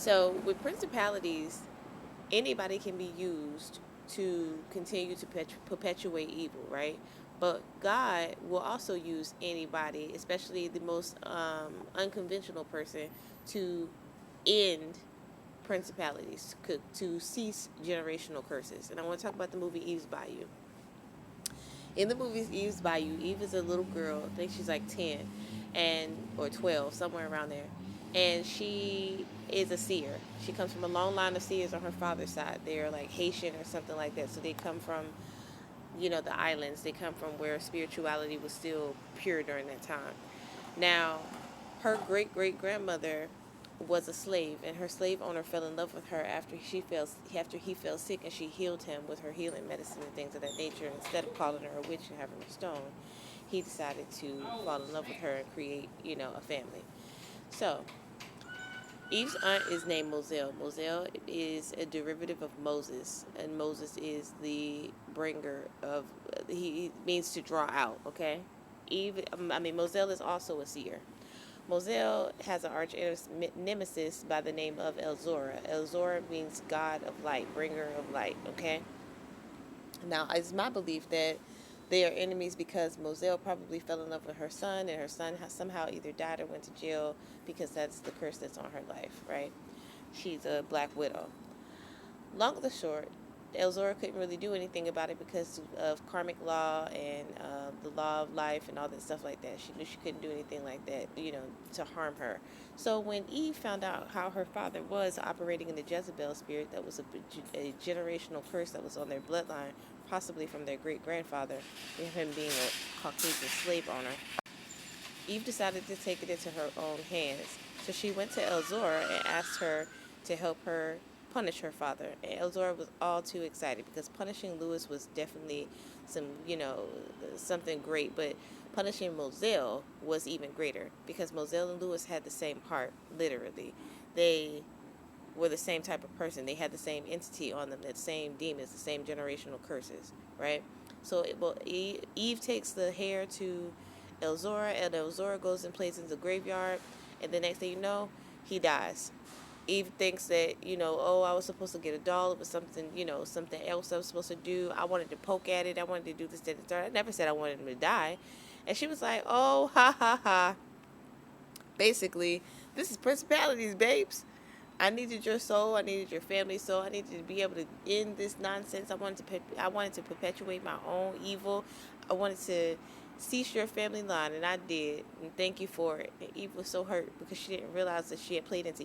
So with principalities, anybody can be used to continue to perpetuate evil, right? But God will also use anybody, especially the most unconventional person, to end principalities, to cease generational curses. And I want to talk about the movie Eve's Bayou. In the movie Eve's Bayou, Eve is a little girl. I think she's like 10 and or 12, somewhere around there. And she is a seer. She comes from a long line of seers on her father's side. They're like Haitian or something like that. So they come from, the islands. They come from where spirituality was still pure during that time. Now, her great great grandmother was a slave, and her slave owner fell in love with her after he fell sick, and she healed him with her healing medicine and things of that nature. And instead of calling her a witch and having her stoned, he decided to fall in love with her and create, a family. So Eve's aunt is named Moselle. Moselle is a derivative of Moses, and Moses is the bringer of. He means to draw out. Okay, Moselle is also a seer. Moselle has an arch nemesis by the name of Elzora. Elzora means God of light, bringer of light. Okay. Now, it's my belief that they are enemies because Moselle probably fell in love with her son, and her son has somehow either died or went to jail because that's the curse that's on her life, right? She's a black widow. Long or the short, Elzora couldn't really do anything about it because of karmic law and the law of life and all that stuff like that. She knew she couldn't do anything like that, to harm her. So when Eve found out how her father was operating in the Jezebel spirit, that was a generational curse that was on their bloodline, possibly from their great grandfather, him being a Caucasian slave owner, Eve decided to take it into her own hands. So she went to Elzora and asked her to help her punish her father. And Elzora was all too excited because punishing Lewis was definitely something great. But punishing Moselle was even greater because Moselle and Lewis had the same heart, literally. They were the same type of person. They had the same entity on them, the same demons, the same generational curses, right? So Eve takes the hair to Elzora, and Elzora goes and plays in the graveyard, and the next thing you know, he dies. Eve thinks that, oh, I was supposed to get a doll. It was something, something else I was supposed to do. I wanted to poke at it. I wanted to do this, that, and third. I never said I wanted him to die. And she was like, oh, ha, ha, ha. Basically, this is principalities, babes. I needed your soul. I needed your family's soul. I needed to be able to end this nonsense. I wanted to perpetuate my own evil. I wanted to cease your family line, and I did. And thank you for it. And Eve was so hurt because she didn't realize that she had played into